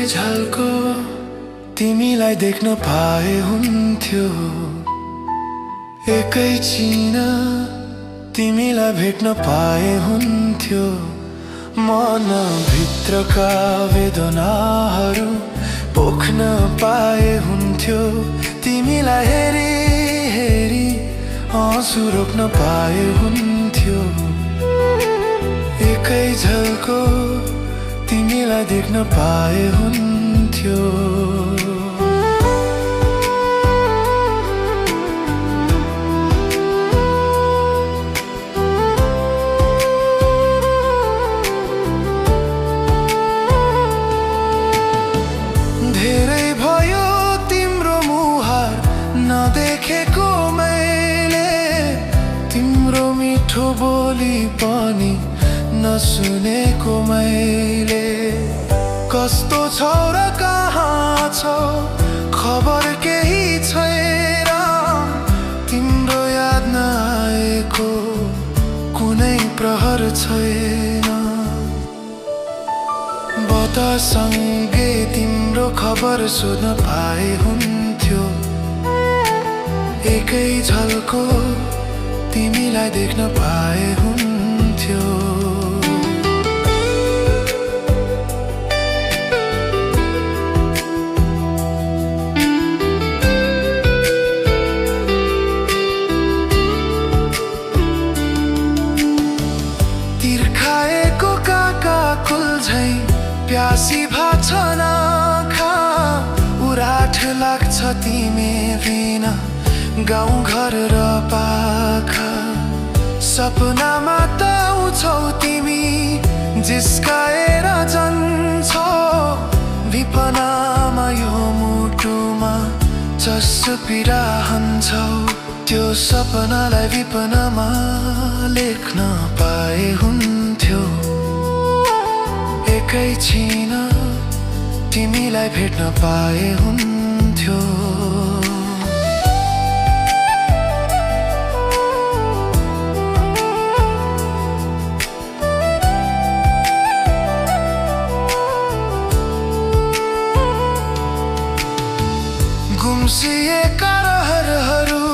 झल्को तिमीलाई देख्न पाए हुन्थ्यो, एकैछिन तिमीलाई भेट्न पाए हुन्थ्यो। मनभित्रका वेदनाहरू पोख्न पाए हुन्थ्यो, तिमीलाई हेरी हेरी आँसु रोक्न पाए हुन्थ्यो। एकै झल्को तिमीलाई देख्न पाए हुन्थ्यो। धेरै भयो तिम्रो मुहार नदेखेको मैले, तिम्रो मिठो बोली पनि नसुनेको मैले। कस्तो छौ र कहाँ छौ खबर केही छैन, तिम्रो याद नआएको कुनै प्रहर छैन। बतासँगै तिम्रो खबर सोध्न पाए हुन्थ्यो, एकै झल्को तिमीलाई देख्न पाए हुन्थ्यो। तिर्खाएको काका कुल झै प्यासी भाछ नाखा, उराठ लाग्छ तिमी बिना गाउँ घर र पाखा। सपनामा त आउँछौ तिमी जिस्काएर जान्छौ, विपनामा यो मुटुमा चस्पिरहन्छौ। त्यो सपनालाई विपनामा लेख्न पाए हुन्थ्यो, एकैछिन तिमीलाई भेट्न पाए हुन्थ्यो। गुम्सिएका रहरहरू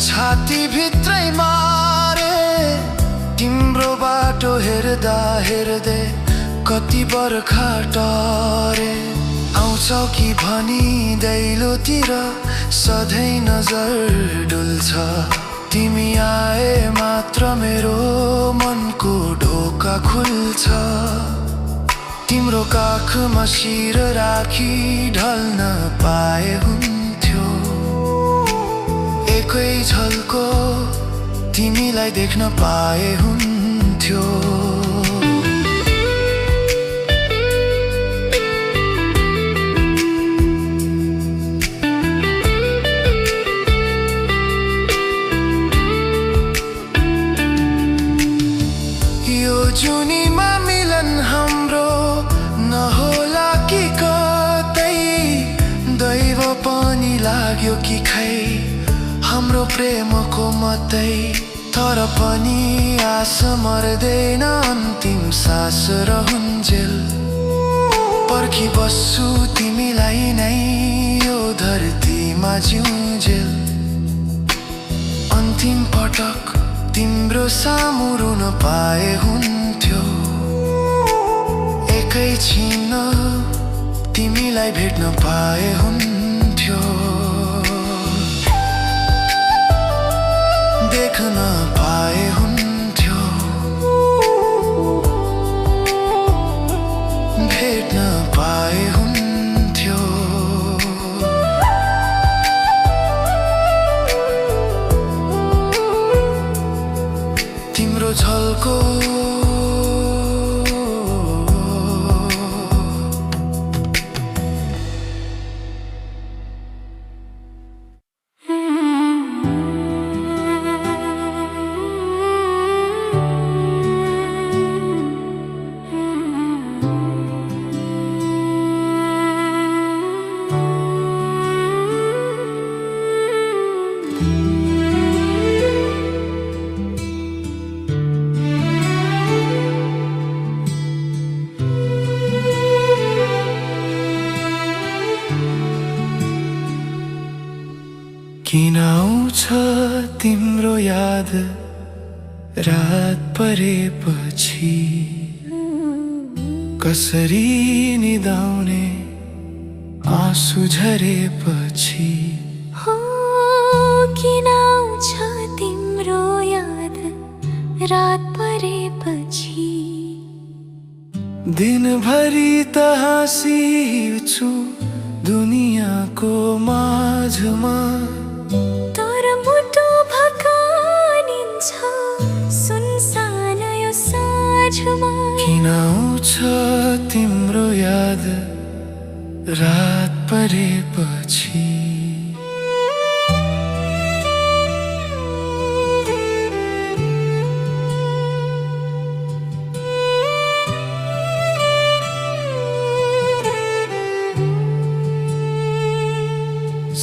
छातीभित्रै मारे, तिम्रो बाटो हेर्दा हेर्दै कति बर्खा टरे। आउँछौ कि भनी दैलोतिर सधैँ नजर डुल्छ, तिमी आए मात्र मेरो मनको ढोका खुल्छ। तिम्रो काखमा शिर राखी ढल्न पाए हुन्थ्यो, एकै झल्को तिमीलाई देख्न पाए हुन्थ्यो। यो जुनीमा मिलन हाम्रो नहोला कि कतै, दैव पनि लाग्यो कि खै हाम्रो प्रेमको मात्रै। तर पनि आस मर्दैन अन्तिम सास रहन्जेल, पर्खी बस्छु तिमीलाई नै यो धरतीमा जिउँजेल। अन्तिम पटक तिम्रो सामु रुन पाए हुन्थ्यो, एकैछिन तिमीलाई भेट्न पाए हुन्थ्यो। देख्न पाए हुन्थ्यो, भेट्न पाए हुन्थ्यो। तिम्रो झल्को किन आउँछ तिम्रो याद रात परेपछि, कसरी निदाउने आँसु झरेपछि। हो किन आउँछ तिम्रो याद रात परेपछि, दिनभरि त हाँसिछु दुनियाँको माझमा, तर मुटु भकानिन्छ सुनसान यो साँझमा। किन आउँछ तिम्रो याद रात परेपछि।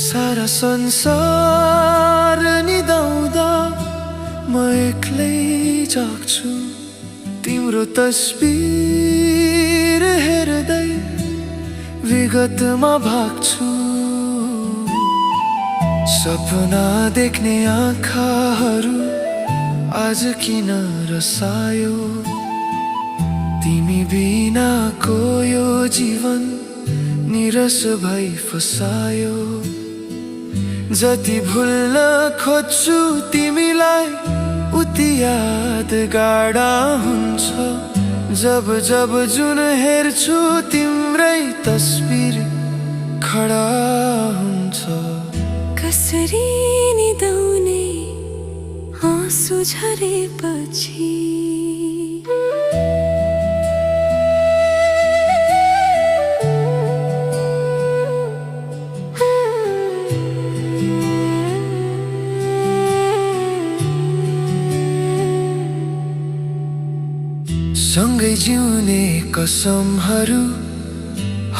सारा संसार निदाउँदा म एक्लै जाग्छु, तिम्रो तस्बिर हेर्दै विगतमा भाग्छु। सपना देख्ने आँखाहरू आज किन रसायो, तिमी बिनाको यो जीवन निरस भई फसायो। जति भुल्न खोज्छु तिमीलाई उति याद गाढा हुन्छ, जब जब जुन हेर्छु तिम्रै तस्बिर खडा हुन्छ। कसरी निदाउने आँसु झरेपछि। सँगै जिउने कसमहरू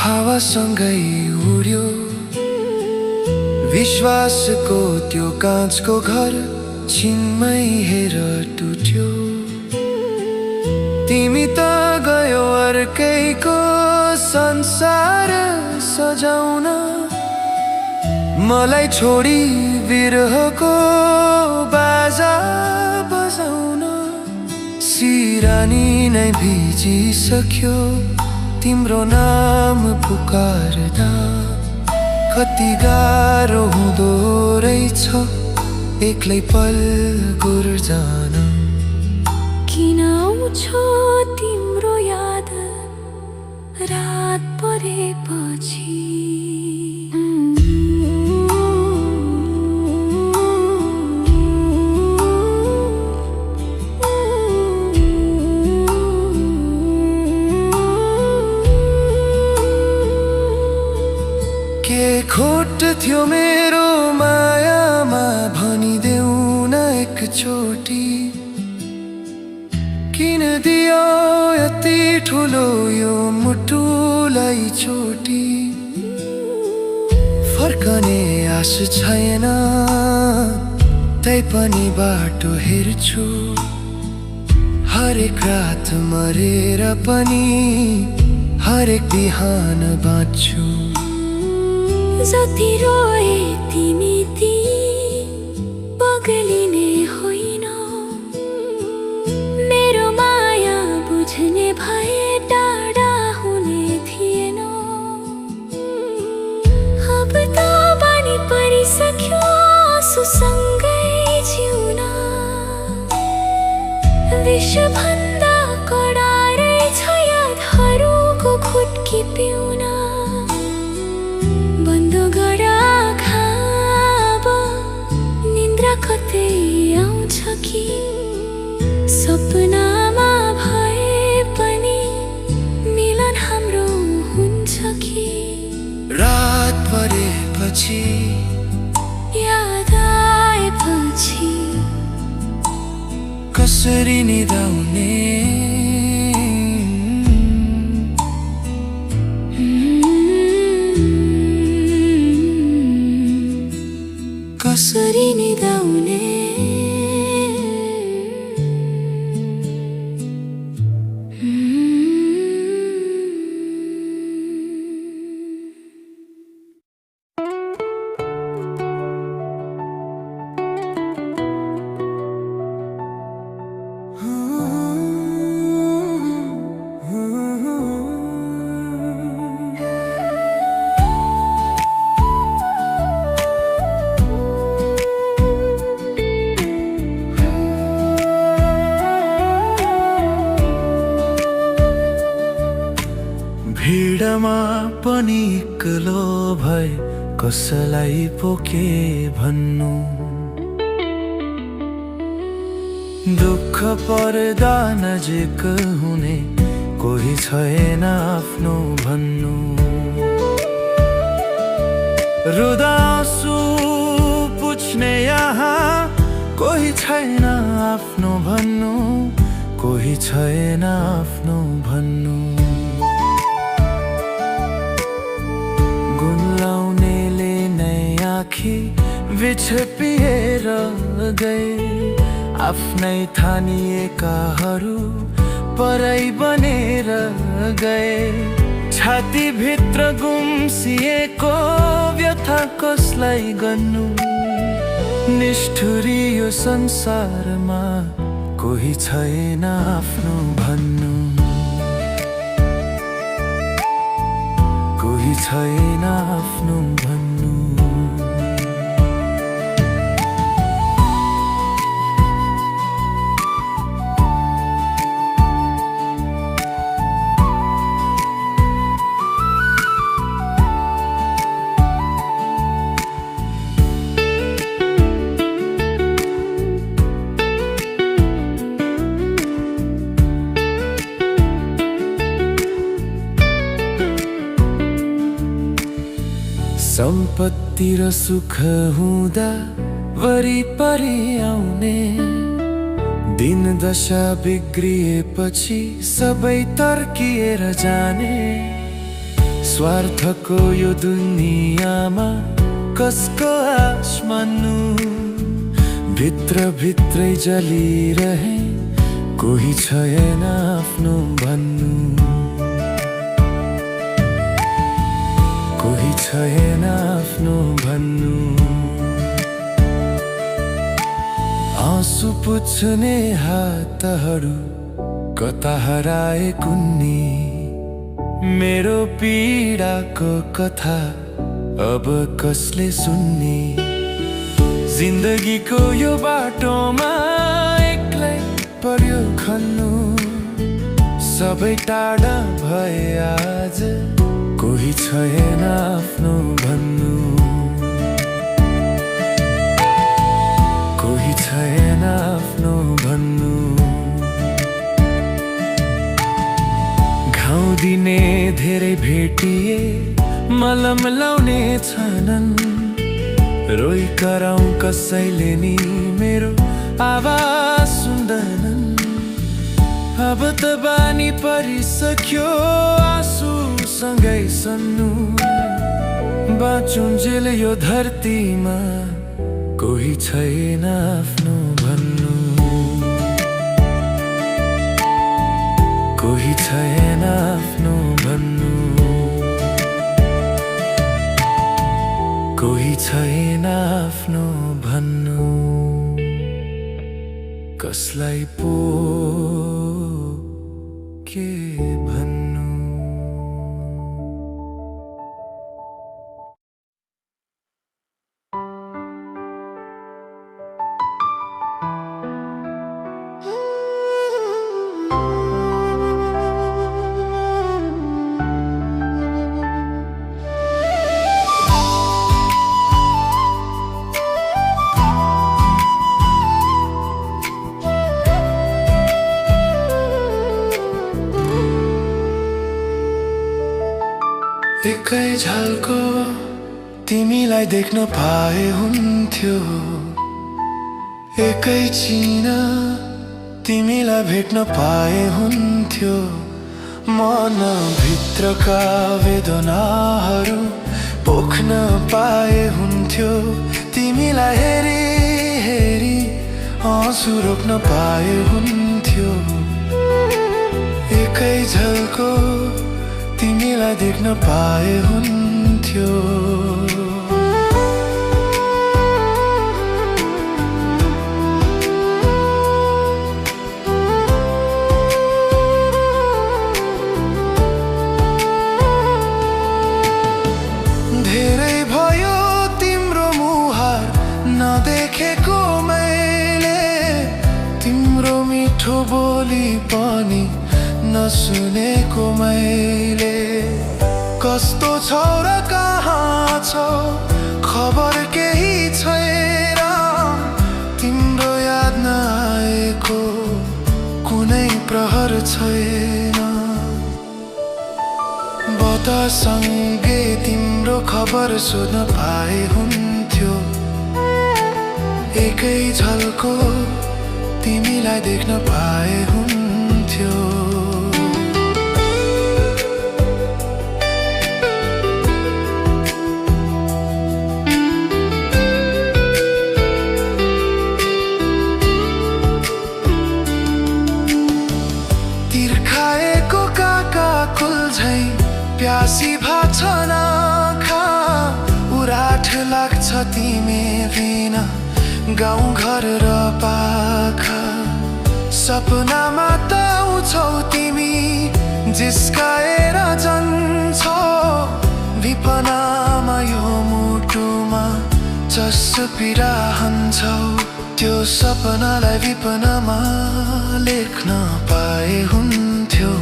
हावासँगै उड्यो, विश्वासको त्यो काँचको घर छिनमै हेर टुट्यो। तिमी त गयो अर्कैको संसार सजाउन, मलाई छोडी बिरहको बाजा बजाउन। सिरानी नै भिजिसक्यो तिम्रो नाम पुकार्दा, कति गाह्रो हुँदो रहेछ एक्लै पल गुर्जान। किन आउँछ तिम्रो याद रात परेपछि। के खोट थियो मेरो मायामा भनिदेऊ न एकचोटि, किन दियो यति ठुलो यो मुटुलाई चोटी। फर्कने आश छैन तैपनि बाटो हेर्छु, हरेक रात मरेर पनि हरेक बिहान बाँच्छु। जति रोए तिमी ती पगलिने होइन, मेरो माया बुझ्ने भए टाढा हुने थिएन। अब त बानी परिसक्यो आँसुसँगै जिउन, विषभन्दा कडा रहेछ यादहरूको घुटकी पिउन। बन्द गर आँखा अब निन्द्रा कतै आउँछ कि, सपनामा भए पनि मिलन हाम्रो हुन्छ कि। रात परेपछि याद आएपछि कसरी निदाउने। कसरी निदाउने। एक्लो भए कसलाई पो के भन्नु। दुःख पर्दा नजिक हुने कोही छैन आफ्नो भन्नु। रुदा आँसु पुछ्ने यहाँ कोही छैन आफ्नो भन्नु, कोही छैन आफ्नो भन्नु। गुन्लाउनेले नै आँखी बिछपिएर गए, आफ्नै ठानिएकाहरू पराई बनेर गए। छातीभित्र गुम्सिएको व्यथा कसलाई गर्नु। निष्ठुरी यो संसारमा कोही छैन आफ्नो भन्नु, कोही छैन आफ्नो भन्नु। सम्पत्ति र सुख हुँदा वरिपरि आउने, दिन दशा बिग्रिएपछि सबै तर्किएर जाने। स्वार्थको यो दुनियाँमा कसको आश मान्नु। भित्र भित्रै जलिरहे कोही छैन आफ्नो भन्नु, कोही छैन आफ्नो भन्नु। आँसु पुछ्ने हातहरू कता हराए कुन्नी। मेरो पीडाको कथा अब कसले सुन्ने। जिन्दगीको यो बाटोमा एक्लै पर्यो खन्नु। सबै टाढा भए आज कोही छैन आफ्नो भन्नु, कोही छैन आफ्नो भन्नु। घाउ दिने धेरै भेटिए, मलम लाउने छैनन्। रोइ कराउँ कसैले नि मेरो आवाज सुन्दैनन्। अब त बानी परिसक्यो आँसु सँगै सन्नु। बाँचुन्जेल यो धरतीमा कोही छैन आफ्नो भन्नु, कोही छैन आफ्नो भन्नु, कोही छैन आफ्नो भन्नु। कसलाई पो के भन्नु। एकै झल्को तिमीलाई देख्न पाए हुन्थ्यो। एकैछिन तिमीलाई भेट्न पाए हुन्थ्यो। मनभित्रका वेदनाहरू पोख्न पाए हुन्थ्यो। तिमीलाई हेरी हेरी आँसु रोक्न पाए हुन्थ्यो। एकै झल्को तिमीलाई देख्न पाए हुन्थ्यो। धेरै भयो तिम्रो मुहार नदेखेको मैले। तिम्रो मिठो बोली पनि नसुनेको मैले। कस्तो छौ र कहाँ छौ खबर केही छैन तिम्रो याद नआएको कुनै प्रहर छैन बतासँगै तिम्रो खबर सोध्न पाए हुन्थ्यो एकै झल्को तिमीलाई देख्न पाए हुन्थ्यो तिर्खाएको काका कुल झै प्यासी भाछ नाखा उराठ लाग्छ तिमी बिना गाउँ घर र पाखा सपनामा त आउँछौ तिमी जिस्काएर जान्छौ विपनामा यो मुटुमा जस पीडा हान्छौ त्यो सपनालाई विपनामा लेख्न पाए हुन्थ्यो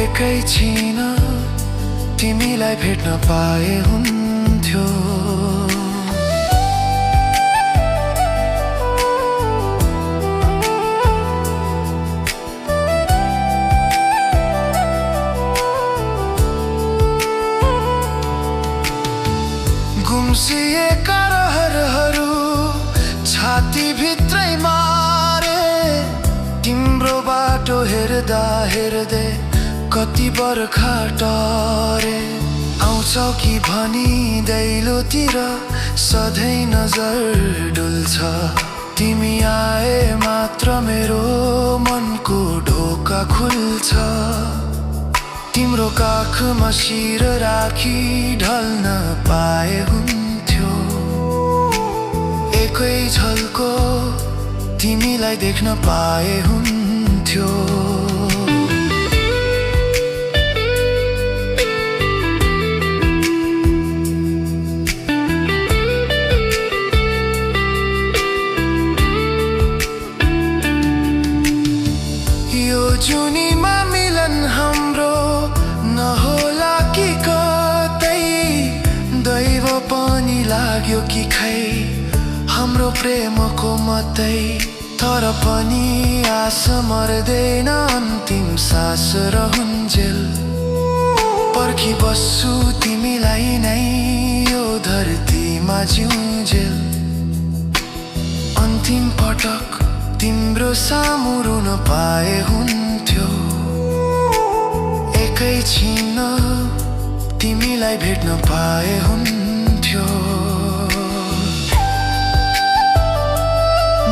एकैछिन तिमीलाई भेट्न पाए हुन्थ्यो गुम्सिएका रहरहरू छातीभित्रै मारे तिम्रो बाटो हेर्दा हेर्दै कति बर्खा टरे आउँछौ कि भनी दैलोतिर सधैँ नजर डुल्छ तिमी आए मात्र मेरो मनको ढोका खुल्छ तिम्रो काखमा शिर राखी ढल्न पाए हुन्थ्यो एकै झल्को तिमीलाई देख्न पाए हुन्थ्यो यो जुनीमा मिलन हाम्रो नहोला कि कतै दैव पनि लाग्यो कि खै हाम्रो प्रेमको मात्रै तर पनि आस मर्दैन अन्तिम सास रहन्जेल पर्खी बस्छु तिमीलाई नै यो धरतीमा जिउन्जेल अन्तिम पटक तिम्रो सामु रुन पाए हुन्थ्यो एकैछिन तिमीलाई भेट्न पाए हुन्थ्यो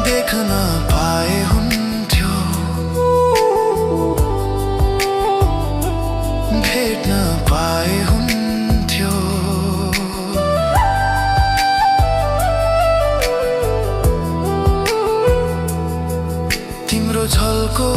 देख्न पाए हुन्थ्यो भेट्न पाए हुन्थ्यो तिम्रो झल्को